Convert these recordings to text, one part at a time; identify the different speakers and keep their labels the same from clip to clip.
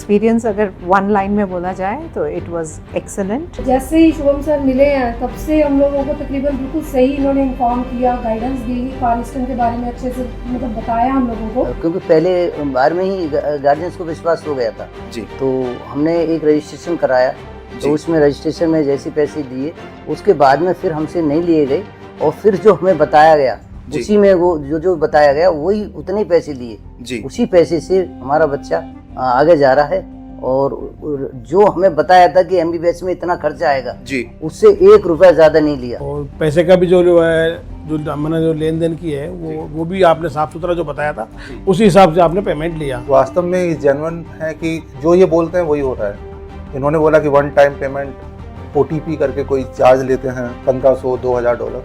Speaker 1: Experience अगर one line में बोला जाए तो इट वाज एक्सीलेंट।
Speaker 2: जैसे ही शुभम सर मिले हैं तब से हम लोगों को तकरीबन बिल्कुल सही इन्होंने इन्फॉर्म किया, गाइडेंस दी, पालिस्टन के बारे में अच्छे से मतलब बताया हम लोगों को,
Speaker 3: क्योंकि पहले बार में ही गार्जियंस को विश्वास हो गया था
Speaker 4: जी।
Speaker 3: तो हमने एक रजिस्ट्रेशन कराया, तो उसमें रजिस्ट्रेशन में जैसे पैसे दिए उसके बाद में फिर हमसे नहीं लिए गए, और फिर जो हमें बताया गया उसी में वो जो बताया गया वही उतने ही पैसे लिए
Speaker 4: जी।
Speaker 3: उसी पैसे से हमारा बच्चा आगे जा रहा है। और जो हमें बताया था कि एमबीबीएस में इतना खर्चा आएगा
Speaker 4: जी,
Speaker 3: उससे 1 रुपया ज्यादा नहीं लिया।
Speaker 5: और पैसे का भी जो है जो मैंने जो लेन देन की है वो भी आपने साफ सुथरा जो बताया था उसी हिसाब से आपने पेमेंट लिया।
Speaker 6: वास्तव में जेन्युइन है कि जो ये बोलते हैं वही हो रहा है। इन्होंने बोला कि वन टाइम पेमेंट OTP करके कोई चार्ज लेते हैं $1500-2000।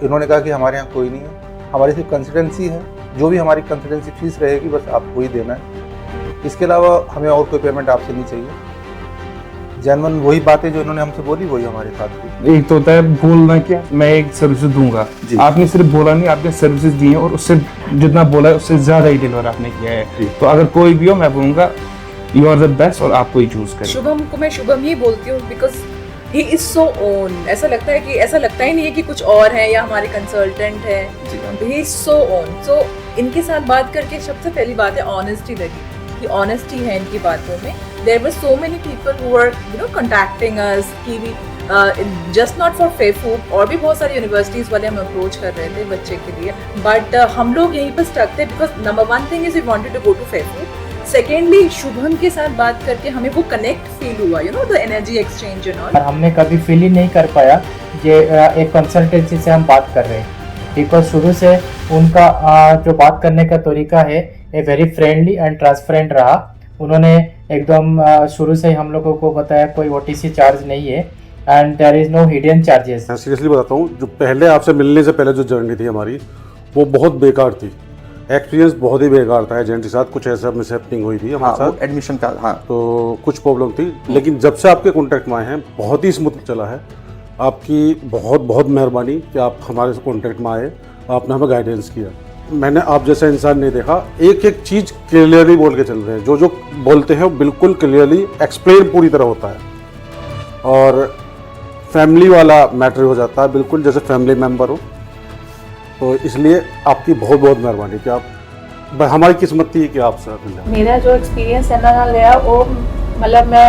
Speaker 6: इन्होंने कहा कि हमारे यहाँ कोई नहीं है, हमारी सिर्फ कंसल्टेंसी है, जो भी हमारी कंसल्टेंसी फीस रहेगी बस आपको ही देना है, इसके अलावा हमें और कोई पेमेंट आपसे नहीं चाहिए। जेन्युइन वही बातें जो इन्होंने हमसे बोली वही हमारे साथ की।
Speaker 7: एक तो होता है बोलना क्या मैं एक सर्विस दूंगा, आपने सिर्फ बोला नहीं, आपने सर्विसेज दी हैं और उससे जितना बोला है उससे ज्यादा ही डिलीवर आपने किया है। तो अगर कोई भी हो मैं बोलूँगा यू आर द बेस्ट और आपको ही चूज करें।
Speaker 8: शुभम को मैं शुभम ही बोलती हूँ because he is so own. ऐसा लगता ही नहीं है कि कुछ और है या हमारे कंसल्टेंट है, ही इज सो ओन। सो इनके साथ बात करके सबसे पहली बात है ऑनेस्टी लगी, कि ऑनेस्टी है इनकी बातों में। There were so many people who were contacting us कि जस्ट नॉट फॉर फेफू, और भी बहुत सारी यूनिवर्सिटीज वाले हम अप्रोच कर रहे थे बच्चे के लिए, बट हम लोग यहीं पर स्टक थे because number 1 thing is we wanted to go to फेफू। सेकेंडली शुभम के साथ बात करके हमें वो कनेक्ट फील हुआ, the energy exchange and all.
Speaker 9: हमने कभी फील ही नहीं कर पाया ये एक कंसल्टेंसी से हम बात कर रहे हैं, बिकॉज शुरू से उनका जो बात करने का तरीका है ये वेरी फ्रेंडली एंड ट्रांसपेरेंट रहा। उन्होंने एकदम शुरू से ही हम लोगों को बताया कोई OTC चार्ज नहीं है and there is no hidden charges.
Speaker 10: मैं सीरियसली बताता हूँ, जो पहले आपसे मिलने से पहले जो जर्नी थी हमारी वो बहुत बेकार थी, एक्सपीरियंस बहुत ही बेकार था। एजेंट के साथ कुछ ऐसा मिसहैपनिंग हुई थी हमारे साथ
Speaker 4: एडमिशन का, हाँ
Speaker 10: तो कुछ प्रॉब्लम थी, लेकिन जब से आपके कॉन्टैक्ट में आए हैं बहुत ही स्मूथ चला है। आपकी बहुत बहुत मेहरबानी कि आप हमारे कॉन्टैक्ट में आए, आपने हमें गाइडेंस किया। मैंने आप जैसा इंसान नहीं देखा, एक एक चीज़ क्लियरली बोल के चल रहे हैं, जो बोलते हैं वो बिल्कुल क्लियरली एक्सप्लेन पूरी तरह होता है और फैमिली वाला मैटर हो जाता है, बिल्कुल जैसे फैमिली मेम्बर हो। तो इसलिए आपकी बहुत बहुत मेहरबानी कि आप, हमारी किस्मत थी कि आप सर मिले।
Speaker 11: मेरा जो एक्सपीरियंस ਇਹਨਾਂ ਨਾਲ ਲਿਆ ਉਹ मतलब मैं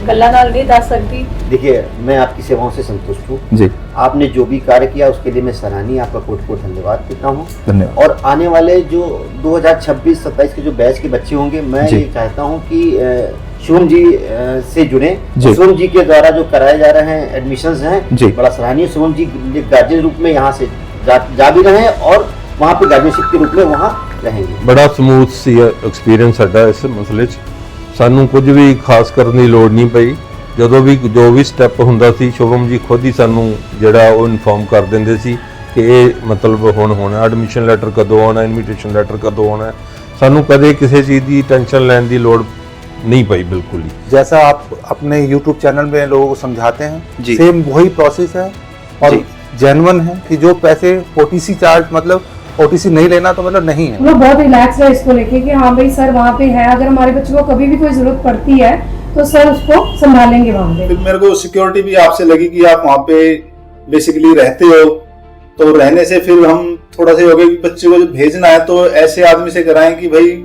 Speaker 11: ਗੱਲਾਂ ਨਾਲ नहीं दस सकती।
Speaker 12: देखिए मैं आपकी सेवाओं से संतुष्ट हूँ
Speaker 4: जी।
Speaker 12: आपने जो भी कार्य किया उसके लिए मैं सराहनीय आपका कोट धन्यवाद देता हूँ।
Speaker 4: धन्यवाद।
Speaker 12: और आने वाले जो 2026-27 के जो बैच के बच्चे होंगे मैं ये चाहता हूँ कि शुभम जी से जुड़े। शुभम जी के द्वारा जो कराए जा रहे हैं एडमिशंस हैं बड़ा सराहनीय। शुभम जी गार्जियन रूप में यहाँ से जा भी रहे हैं और वहाँ पे गार्जियनशिप के रूप में वहाँ रहेंगे।
Speaker 13: बड़ा ਸਮੂਥ ਸੀ ਐਕਸਪੀਰੀਅੰਸ ਸਾਡਾ ਇਸ ਮਸਲੇ 'ਚ, ਸਾਨੂੰ ਕੁਝ ਵੀ ਖਾਸ ਕਰਨ ਦੀ ਲੋੜ ਨਹੀਂ ਪਈ। ਜਦੋਂ ਵੀ ਜੋ ਵੀ ਸਟੈਪ ਹੁੰਦਾ ਸੀ ਸ਼ੁਭਮ ਜੀ ਖੁਦ ਹੀ ਸਾਨੂੰ ਜਿਹੜਾ ਉਹ ਇਨਫੋਰਮ ਕਰ ਦਿੰਦੇ ਸੀ ਕਿ ਇਹ ਮਤਲਬ ਹੁਣ ਹੋਣਾ, ਐਡਮਿਸ਼ਨ ਲੈਟਰ ਕਦੋਂ ਆਉਣਾ, ਇਨਵੀਟੇਸ਼ਨ ਲੈਟਰ ਕਦੋਂ ਆਉਣਾ। ਸਾਨੂੰ ਕਦੇ ਕਿਸੇ ਚੀਜ਼ ਦੀ ਟੈਨਸ਼ਨ ਲੈਣ ਦੀ ਲੋੜ नहीं पाई बिल्कुल ही।
Speaker 6: जैसा आप अपने YouTube चैनल में लोगों को समझाते हैं सेम वही प्रोसेस है और जेन्युइन है कि जो पैसे OTC चार्ज मतलब OTC नहीं लेना तो मतलब नहीं है।
Speaker 2: हम लोग बहुत रिलैक्स है इसको लेके कि हाँ भाई सर वहाँ पे है, अगर हमारे बच्चों को कभी भी कोई जरूरत पड़ती है तो सर उसको संभालेंगे वहाँ पे।
Speaker 14: फिर मेरे को सिक्योरिटी भी आपसे लगी कि आप वहाँ पे बेसिकली रहते हो, तो रहने से फिर हम थोड़ा सा हो गए कि बच्चे को भेजना है तो ऐसे आदमी से कराएं कि भाई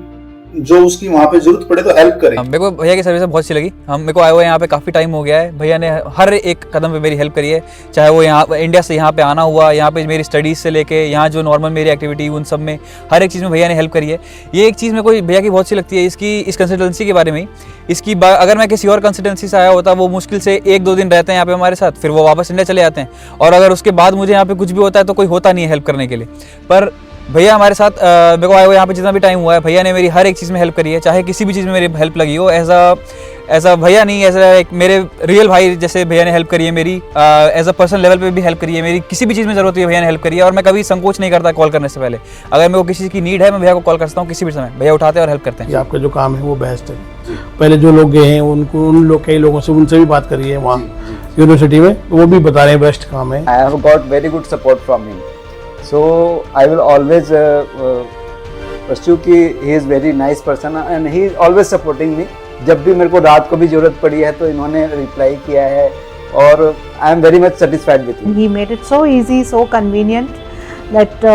Speaker 14: जो उसकी वहाँ पे जरूरत पड़े तो हेल्प करें।
Speaker 15: मेरे को भैया की सर्विस बहुत अच्छी लगी। मेरे को आए हुए यहाँ पे काफ़ी टाइम हो गया है, भैया ने हर एक कदम पे मेरी हेल्प करी है, चाहे वो यहाँ इंडिया से यहाँ पे आना हुआ, यहाँ पे मेरी स्टडीज़ से लेके यहाँ जो नॉर्मल मेरी एक्टिविटी उन सब में हर एक चीज़ में भैया ने हेल्प करी है। ये एक चीज़ मेरे को भैया की बहुत अच्छी लगती है इस कंसल्टेंसी के बारे में। इसकी अगर मैं किसी और कंसल्टेंसी से आया होता वो मुश्किल से 1-2 दिन रहते हैं यहाँ पे हमारे साथ, फिर वो वापस इंडिया चले जाते हैं, और अगर उसके बाद मुझे यहाँ पे कुछ भी होता है तो कोई होता नहीं है हेल्प करने के लिए। पर भैया हमारे साथ मेरे को आए हुए यहाँ पे जितना भी टाइम हुआ है भैया ने मेरी हर एक चीज़ में हेल्प करी है, चाहे किसी भी चीज़ में मेरी हेल्प लगी हो। ऐसा भैया नहीं, ऐसा एक मेरे रियल भाई जैसे भैया ने हेल्प करी है मेरी, एज अ पर्सनल लेवल पे भी हेल्प करी है मेरी। किसी भी चीज़ में ज़रूरत हुई है भैया ने हेल्प करी है, और मैं कभी संकोच नहीं करता कॉल करने से पहले। अगर मेरे को किसी की नीड है मैं भैया को कॉल करता हूँ किसी भी समय, भैया उठाते हैं और हेल्प करते हैं।
Speaker 5: आपका जो काम है वो बेस्ट है। पहले जो लोग गए हैं कई लोगों से उनसे भी बात करी है वहाँ यूनिवर्सिटी में, वो भी बता रहे हैं बेस्ट काम है।
Speaker 16: I have got very good support from him, so I will always pursue कि he is very nice person and he is always supporting me. जब भी मेरे को रात को भी ज़रूरत पड़ी है तो इन्होंने रिप्लाई किया है और I am very much satisfied with you.
Speaker 1: He made it so easy, so convenient that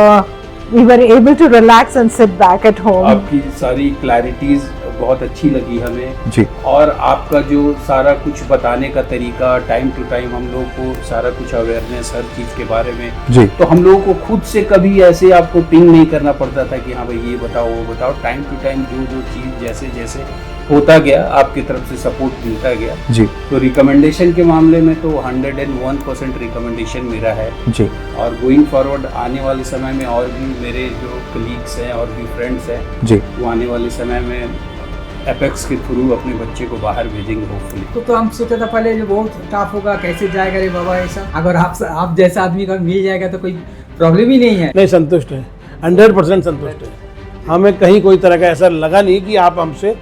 Speaker 1: we were able to relax and sit back at home.
Speaker 4: आपकी सारी क्लैरिटीज बहुत अच्छी लगी हमें
Speaker 7: जी।
Speaker 4: और आपका जो सारा कुछ बताने का तरीका, टाइम टू टाइम हम लोग को सारा कुछ अवेयरनेस हर चीज़ के बारे में
Speaker 7: जी।
Speaker 4: तो हम लोगों को खुद से कभी ऐसे आपको पिंग नहीं करना पड़ता था कि हाँ भाई ये बताओ वो बताओ। टाइम टू टाइम जो जो चीज़ जैसे जैसे होता गया आपकी तरफ से सपोर्ट मिलता गया
Speaker 7: जी।
Speaker 4: तो रिकमेंडेशन के मामले में तो 101% रिकमेंडेशन मेरा है
Speaker 7: जी।
Speaker 4: और गोइंग फॉरवर्ड आने वाले समय में और भी मेरे जो कलीग्स हैं और भी फ्रेंड्स हैं
Speaker 7: जी।
Speaker 4: वो आने वाले समय में एपेक्स के थ्रू अपने बच्चे को बाहर भेजेंगे होपफुली।
Speaker 17: तो हम सोचा था पहले जो बहुत टफ होगा, कैसे जाएगा रे बाबा ऐसा। अगर आप जैसा आदमी का मिल जाएगा तो कोई प्रॉब्लम ही नहीं है।
Speaker 5: नहीं, संतुष्ट है, 100% संतुष्ट है। हमें कहीं कोई तरह का ऐसा लगा नहीं कि आप हमसे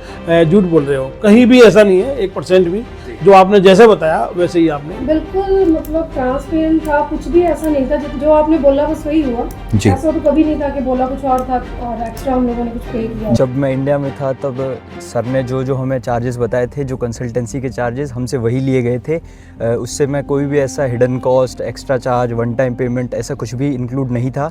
Speaker 5: झूठ बोल रहे हो, कहीं भी ऐसा नहीं है 1% भी। जो आपने जैसे बताया वैसे ही आपने
Speaker 2: बिल्कुल मतलब ट्रांसपेरेंट था, कुछ भी ऐसा नहीं था। जो आपने बोला बस वही हुआ
Speaker 7: जी।
Speaker 2: ऐसा तो कभी नहीं था कि बोला कुछ और था और एक्स्ट्रा हम लोगों ने कुछ पे किया।
Speaker 15: जब मैं इंडिया में था तब सर ने जो जो हमें चार्जेस बताए थे, जो कंसल्टेंसी के चार्जेस हमसे वही लिए गए थे। उससे मैं कोई भी ऐसा hidden cost, extra charge, one time payment ऐसा कुछ भी इंक्लूड नहीं था।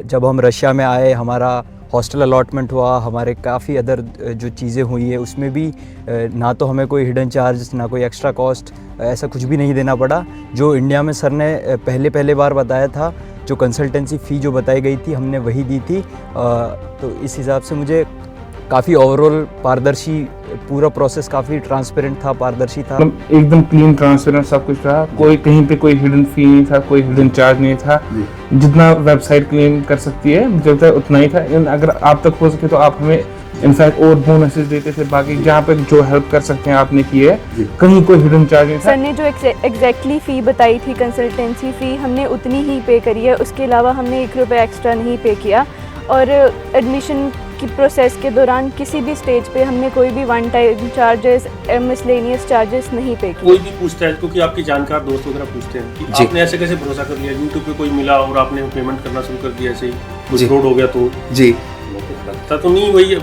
Speaker 15: जब हम रशिया में आए, हमारा हॉस्टल अलॉटमेंट हुआ, हमारे काफ़ी अदर जो चीज़ें हुई है उसमें भी ना तो हमें कोई हिडन चार्ज, ना कोई एक्स्ट्रा कॉस्ट, ऐसा कुछ भी नहीं देना पड़ा। जो इंडिया में सर ने पहले बार बताया था, जो कंसल्टेंसी फ़ी जो बताई गई थी हमने वही दी थी। तो इस हिसाब से मुझे काफ़ी ओवरऑल पारदर्शी, पूरा प्रोसेस काफ़ी ट्रांसपेरेंट था, पारदर्शी था,
Speaker 7: एकदम क्लीन ट्रांसपेरेंट सब कुछ रहा। कोई कहीं पे कोई हिडन फी नहीं था, कोई हिडन चार्ज नहीं था। जितना वेबसाइट क्लेम कर सकती है मुझे लगता है उतना ही था। अगर आप तक हो सके तो आप हमें इनफैक्ट और बोनसेस देते थे। बाकी जहाँ पे जो हेल्प कर सकते हैं आपने की है, कहीं कोई हिडन चार्ज नहीं था।
Speaker 18: सर ने जो एग्जैक्टली फ़ी बताई थी, कंसल्टेंसी फ़ी, हमने उतनी ही पे करी है। उसके अलावा हमने 1 रुपये एक्स्ट्रा नहीं पे किया। और एडमिशन की प्रोसेस के दौरान किसी भी स्टेज पे हमने कोई भी one time charges, miscellaneous charges नहीं पे किए।
Speaker 19: कोई भी पूछता है, क्योंकि आपके जानकार दोस्त वगैरह पूछते हैं कि आपने ऐसे कैसे भरोसा कर लिया, यूट्यूब पे कोई मिला और आपने पेमेंट करना शुरू कर दिया, ऐसे ही कुछ फ्रॉड हो गया तो
Speaker 16: जी
Speaker 19: लगता तो नहीं। वही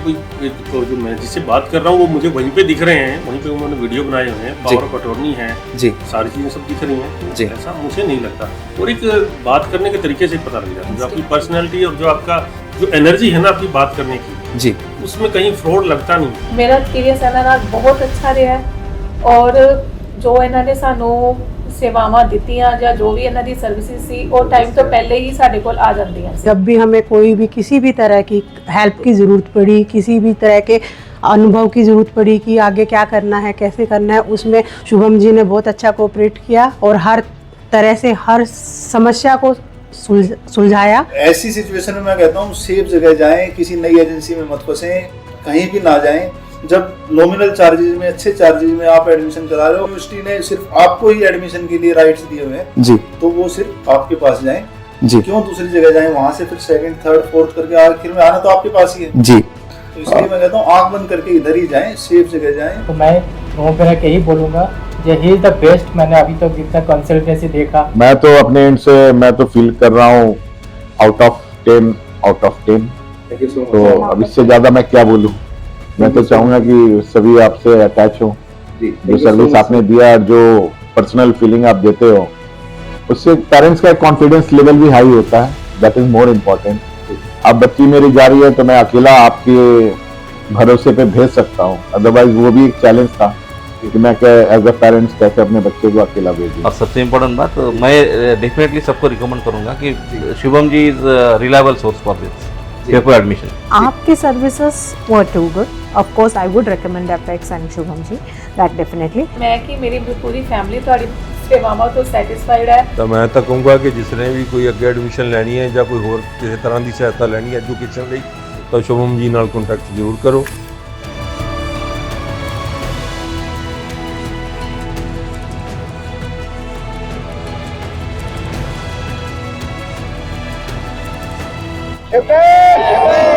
Speaker 19: तो जो मैं जिससे बात कर रहा हूँ वो मुझे वहीं पे दिख रहे हैं, वहीं पे उन्होंने वीडियो बनाए हुए हैं, पावर ऑफ अटॉर्नी है
Speaker 16: जी,
Speaker 19: सारी चीज़ें सब दिख रही हैं। तो ऐसा मुझे नहीं लगता। और एक बात करने के तरीके से पता लग जाता है, जो आपकी पर्सनैलिटी और जो आपका जो एनर्जी है ना आपकी बात करने की
Speaker 16: जी,
Speaker 19: उसमें कहीं फ्रॉड लगता नहीं।
Speaker 11: मेरा एक्सपीरियंस ਇਹਨਾਂ ਨਾਲ ਬਹੁਤ ਅੱਛਾ ਰਿਹਾ ਔਰ ਜੋ ਇਹਨਾਂ ਨੇ ਸਾਨੂੰ ਸੇਵਾਵਾਂ ਦਿੱਤੀਆਂ ਜਾਂ ਜੋ ਵੀ ਇਹਨਾਂ ਦੀ ਸਰਵਿਸਿਜ਼ ਸੀ ਉਹ ਟਾਈਮ ਤੋਂ ਪਹਿਲੇ ਹੀ ਸਾਡੇ ਕੋਲ ਆ ਜਾਂਦੀਆਂ ਸੀ।
Speaker 1: जब भी हमें कोई भी किसी भी तरह की हेल्प की ज़रूरत पड़ी, किसी भी तरह के अनुभव की ज़रूरत पड़ी कि आगे क्या करना है, कैसे करना है, उसमें शुभम जी ने बहुत अच्छा कोऑपरेट किया और हर तरह से हर समस्या को सुलझाया।
Speaker 14: ऐसी सिचुएशन में मैं कहता हूँ सेफ जगह जाएं, किसी नई एजेंसी में मत फंसें, कहीं भी ना जाएं। जब नॉमिनल चार्जेस में, अच्छे चार्जेस में आप एडमिशन करा रहे हो, यूनिवर्सिटी ने सिर्फ आपको ही एडमिशन के लिए राइट्स दिए हुए हैं
Speaker 16: जी,
Speaker 14: तो वो सिर्फ आपके पास जाएं
Speaker 16: जी।
Speaker 14: क्यों दूसरी जगह जाएं, वहां से फिर सेकंड, थर्ड, फोर्थ करके आखिर में आना तो आपके पास ही है
Speaker 16: जी।
Speaker 14: तो इसलिए मैं कहता हूँ आंख बंद करके इधर ही जाएं, सेफ जगह जाएं।
Speaker 9: तो मैं घूम फिर के यही बोलूँगा ये ही इज द बेस्ट। मैंने अभी तक जितना कंसल्टेंसी देखा,
Speaker 20: मैं तो अपने एंड से मैं तो फील कर रहा हूँ आउट ऑफ 10 आउट ऑफ 10। तो अब इससे ज्यादा मैं क्या बोलूँ। मैं तो चाहूंगा कि सभी आपसे अटैच हो, जो सर्विस आपने दिया, जो पर्सनल फीलिंग आप देते हो, उससे पेरेंट्स का कॉन्फिडेंस लेवल भी हाई होता है। That is more important. अब बच्ची मेरी जा रही है तो मैं अकेला आपके भरोसे पे भेज सकता हूँ, अदरवाइज वो भी एक चैलेंज था कि मैं एज अ पेरेंट्स कैसे अपने बच्चे को अकेला भेजूं।
Speaker 21: और सबसे इम्पोर्टेंट बात, मैं डेफिनेटली सबको रिकमेंड करूंगा कि Shubham ji is reliable source for this paper admission.
Speaker 1: आपके services were too good. Of course I would recommend Apex and Shubham ji, that definitely.
Speaker 11: मैं कि मेरी पूरी फैमिली ਤੁਹਾਡੀ ਸੇਵਾਵਾਂ ਤੋਂ ਸੈਟੀਸਫਾਈਡ ਹੈ।
Speaker 13: ਤਾਂ ਮੈਂ ਤਾਂ ਕਹੂੰਗਾ ਕਿ ਜਿਸਨੇ ਵੀ ਕੋਈ ਅੱਗੇ ਐਡਮਿਸ਼ਨ ਲੈਣੀ ਹੈ ਜਾਂ ਕੋਈ ਹੋਰ ਕਿਸੇ ਤਰ੍ਹਾਂ ਦੀ ਸਹਾਇਤਾ ਲੈਣੀ ਹੈ ਐਜੂਕੇਸ਼ਨ ਲਈ, ਤਾਂ ਸ਼ੁਭਮ ਜੀ ਨਾਲ ਕੰਟੈਕਟ ਜ਼ਰੂਰ ਕਰੋ।
Speaker 12: Epic!